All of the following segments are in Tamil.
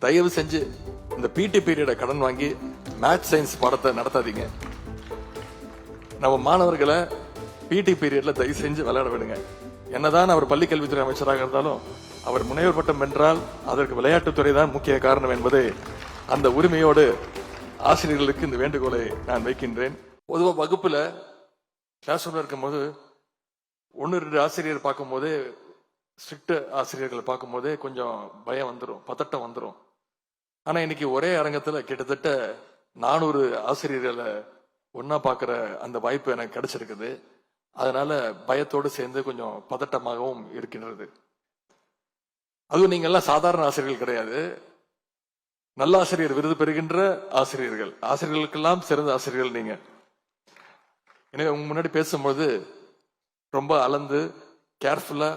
தயவு செஞ்சு இந்த பிடி பீரியட கடன் வாங்கி மேத்ஸ் சயின்ஸ் பாடத்தை நடத்தாதீங்க. நம்ம மாணவர்களை பிடி பீரியட்ல தயவு செஞ்சு விளையாட விடுங்க. என்னதான் அவர் பள்ளி கல்வித்துறை அமைச்சராக இருந்தாலும் அவர் முனைவர் பட்டம் வென்றால் அதற்கு விளையாட்டுத்துறை தான் முக்கிய காரணம் என்பதை அந்த உரிமையோடு ஆசிரியர்களுக்கு இந்த வேண்டுகோளை நான் வைக்கின்றேன். பொதுவாக வகுப்புல கிளாஸ் ரூம்ல இருக்கும்போது 1-2 ஆசிரியர் பார்க்கும் போதே, ஸ்ட்ரிக்ட் ஆசிரியர்களை பார்க்கும் போதே கொஞ்சம் பயம் வந்துடும், பதட்டம் வந்துடும். ஆனா இன்னைக்கு ஒரே அரங்கத்துல கிட்டத்தட்ட 400 ஆசிரியர்களை ஒன்னா பாக்குற அந்த வாய்ப்பு எனக்கு கிடைச்சிருக்குது. அதனால பயத்தோடு சேர்ந்து கொஞ்சம் பதட்டமாகவும் இருக்கின்றது. அதுவும் நீங்க எல்லாம் சாதாரண ஆசிரியர்கள் கிடையாது, நல்ல ஆசிரியர் விருது பெறுகின்ற ஆசிரியர்கள், ஆசிரியர்களுக்கெல்லாம் சிறந்த ஆசிரியர்கள் நீங்க. எனவே உங்க முன்னாடி பேசும்போது ரொம்ப அளந்து கேர்ஃபுல்லா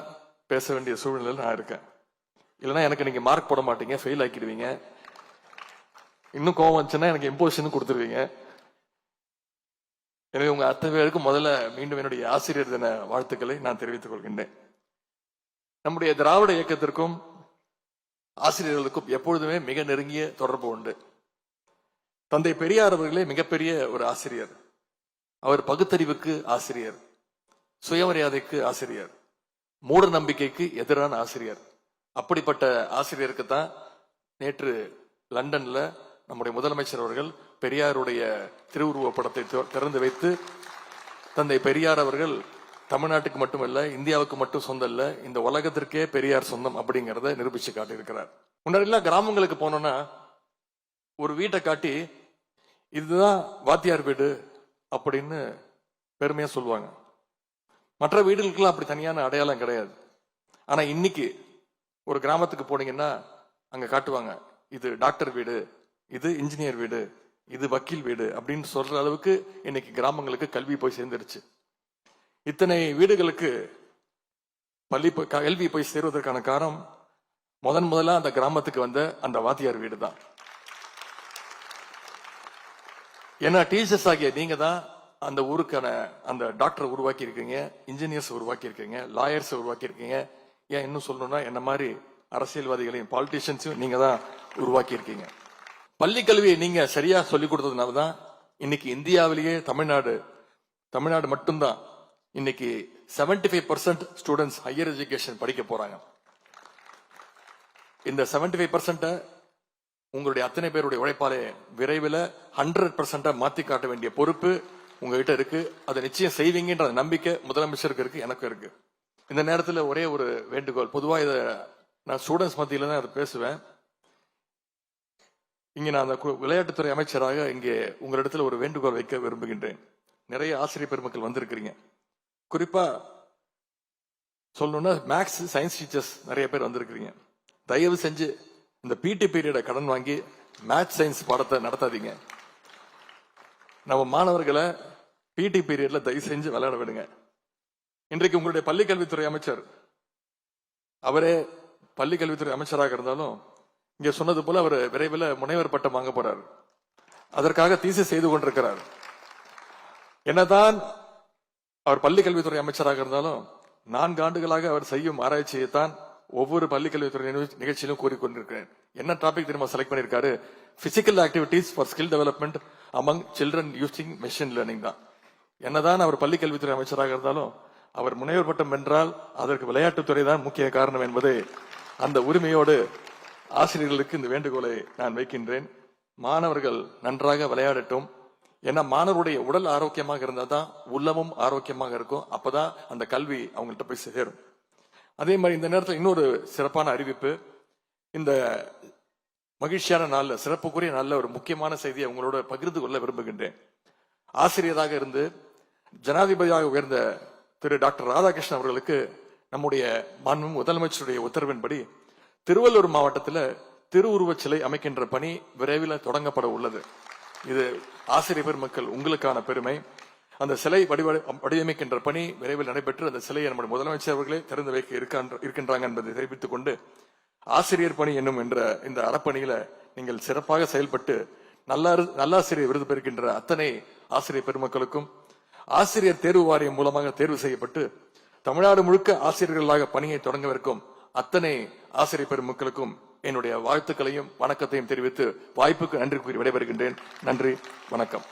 பேச வேண்டிய சூழ்நிலையில் நான் இருக்கேன். இல்லைன்னா எனக்கு நீங்க மார்க் போட மாட்டீங்க, ஃபெயில் ஆக்கிடுவீங்க. இன்னும் கோவம் வந்துச்சுன்னா எனக்கு இம்போசிஷன் கொடுத்துருவீங்க. எனவே உங்க அத்தனை பேருக்கு முதல்ல மீண்டும் என்னுடைய ஆசிரியர் தின வாழ்த்துக்களை நான் தெரிவித்துக் கொள்கின்றேன். நம்முடைய திராவிட இயக்கத்திற்கும் ஆசிரியர்களுக்கும் எப்பொழுதுமே மிக நெருங்கிய தொடர்பு உண்டு. தந்தை பெரியார் அவர்களே மிகப்பெரிய ஒரு ஆசிரியர். அவர் பகுத்தறிவுக்கு ஆசிரியர், சுயமரியாதைக்கு ஆசிரியர், மூட நம்பிக்கைக்கு எதிரான ஆசிரியர். அப்படிப்பட்ட ஆசிரியருக்கு தான் நேற்று லண்டன்ல நம்முடைய முதலமைச்சர் அவர்கள் பெரியாருடைய திருவுருவ படத்தை திறந்து வைத்து, தந்தை பெரியார் அவர்கள் தமிழ்நாட்டுக்கு மட்டுமல்ல, இந்தியாவுக்கு மட்டும் சொந்தம் இல்ல, இந்த உலகத்திற்கே பெரியார் சொந்தம் அப்படிங்கறத நிரூபிச்சு காட்டியிருக்கிறார். முன்னாடி எல்லாம் கிராமங்களுக்கு போனோம்னா ஒரு வீட்டை காட்டி இதுதான் வாத்தியார் வீடு அப்படின்னு பெருமையா சொல்லுவாங்க. மற்ற வீடுகளுக்கெல்லாம் அப்படி தனியான அடையாளம் கிடையாது. ஆனா இன்னைக்கு ஒரு கிராமத்துக்கு போனீங்கன்னா அங்க காட்டுவாங்க, இது டாக்டர் வீடு, இது இன்ஜினியர் வீடு, இது வக்கீல் வீடு அப்படின்னு சொல்ற அளவுக்கு இன்னைக்கு கிராமங்களுக்கு கல்வி போய் சேர்ந்துருச்சு. இத்தனை வீடுகளுக்கு கல்வி போய் சேருவதற்கான காரணம் முதல்ல அந்த கிராமத்துக்கு வந்த அந்த வாத்தியார் வீடு தான். ஏன்னா டீச்சர்ஸ் ஆகிய நீங்க தான் அந்த ஊருக்கான அந்த டாக்டர் உருவாக்கி இருக்கீங்க, இன்ஜினியர்ஸ் உருவாக்கி இருக்கீங்க, லாயர்ஸ் உருவாக்கி இருக்கீங்க. ஏன் இன்னும் சொல்லணும்னா என்ன மாதிரி அரசியல்வாதிகளையும் பாலிட்டிஷியன்ஸையும் நீங்க தான் உருவாக்கி இருக்கீங்க. பள்ளி கல்வியை நீங்க சரியா சொல்லிக் கொடுத்ததுனாலதான் இன்னைக்கு இந்தியாவிலேயே தமிழ்நாடு மட்டும்தான் இன்னைக்கு 75% ஸ்டூடெண்ட்ஸ் ஹையர் எஜுகேஷன் படிக்க போறாங்க. இந்த 75% உங்களுடைய அத்தனை பேருடைய உழைப்பாலே விரைவில் 100% மாத்தி காட்ட வேண்டிய பொறுப்பு உங்ககிட்ட இருக்கு. அதை நிச்சயம் செய்வீங்கன்ற நம்பிக்கை முதலமைச்சருக்கு இருக்கு, எனக்கு இருக்கு. இந்த நேரத்தில் ஒரே ஒரு வேண்டுகோள், பொதுவா இதை நான் ஸ்டூடெண்ட்ஸ் மத்தியில தான் அதை பேசுவேன். இங்க நான் அந்த விளையாட்டுத்துறை அமைச்சராக இங்கே உங்களிடத்துல ஒரு வேண்டுகோள் வைக்க விரும்புகின்றேன். நிறைய ஆசிரியர் பெருமக்கள் வந்திருக்கிறீங்க. குறிப்பா சொல்லணும்னா மேக்ஸ் சயின்ஸ் டீச்சர்ஸ் நிறைய பேர் வந்திருக்கிறீங்க. தயவு செஞ்சு இந்த பிடி பீரியட கடன் வாங்கி மேத்ஸ் சயின்ஸ் பாடத்தை நடத்தாதீங்க. நம்ம மாணவர்களை பிடி பீரியட்ல தயவு செஞ்சு விளையாட விடுங்க. இன்றைக்கு உங்களுடைய பள்ளி கல்வித்துறை அமைச்சர், அவரே பள்ளி கல்வித்துறை அமைச்சராக இருந்தாலும் இங்க சொன்னது போல அவர் விரைவில் முனைவர் பட்டம் வாங்க போறார். அதற்காக தீசிஸ் செய்து கொண்டிருக்கிறார். என்னதான் அவர் பள்ளி கல்வித்துறை அமைச்சராக இருந்தாலும் 4 ஆண்டுகளாக அவர் செய்யும் ஆராய்ச்சியைத்தான் ஒவ்வொரு பள்ளி கல்வித்துறை நிகழ்ச்சியிலும் கூறிக்கொண்டிருக்கிறேன். என்ன டாபிக் தெரியுமா செலக்ட் பண்ணிருக்காரு? Physical activities for skill development among children using machine learning தான். என்னதான் அவர் பள்ளி கல்வித்துறை அமைச்சராக இருந்தாலும் அவர் முனைவர் பட்டம் வென்றால் அதற்கு விளையாட்டுத்துறை தான் முக்கிய காரணம் என்பதை அந்த உரிமையோடு ஆசிரியர்களுக்கு இந்த வேண்டுகோளை நான் வைக்கின்றேன். மாணவர்கள் நன்றாக விளையாடட்டும். ஏன்னா மாணவருடைய உடல் ஆரோக்கியமாக இருந்தா தான் உள்ளமும் ஆரோக்கியமாக இருக்கும். அப்பதான் அந்த கல்வி அவங்கள்ட்ட போய் சேரும். அதே மாதிரி இந்த நேரத்தில் இன்னொரு சிறப்பான அறிவிப்பு, இந்த மகிழ்ச்சியான நாள்ல, சிறப்புக்குரிய நாள்ல ஒரு முக்கியமான செய்தியை உங்களோட பகிர்ந்து கொள்ள விரும்புகின்றேன். ஆசிரியராக இருந்து ஜனாதிபதியாக உயர்ந்த திரு டாக்டர் ராதாகிருஷ்ணன் அவர்களுக்கு நம்முடைய மாண்பு முதலமைச்சருடைய உத்தரவின்படி திருவள்ளூர் மாவட்டத்தில் திருவுருவச் சிலை அமைக்கின்ற பணி விரைவில் தொடங்கப்பட உள்ளது. இது ஆசிரியர் பெருமக்கள் உங்களுக்கான பெருமை. அந்த சிலை வடிவமைக்கின்ற பணி விரைவில் நடைபெற்று அந்த சிலையை நம்முடைய முதலமைச்சர் அவர்களே திறந்து வைக்க இருக்கின்றாங்க என்பதை தெரிவித்துக் கொண்டு, ஆசிரியர் பணி என்னும் என்ற இந்த அறப்பணியில நீங்கள் சிறப்பாக செயல்பட்டு நல்லாசிரியர் விருது பெறுகின்ற அத்தனை ஆசிரியர் பெருமக்களுக்கும், ஆசிரியர் தேர்வு வாரியம் மூலமாக தேர்வு செய்யப்பட்டு தமிழ்நாடு முழுக்க ஆசிரியர்களாக பணியை தொடங்கவிருக்கும் அத்தனை ஆசிரியர் பெருமக்களுக்கும் என்னுடைய வாழ்த்துக்களையும் வணக்கத்தையும் தெரிவித்து வாய்ப்புக்கு நன்றி கூறி விடைபெறுகின்றேன். நன்றி, வணக்கம்.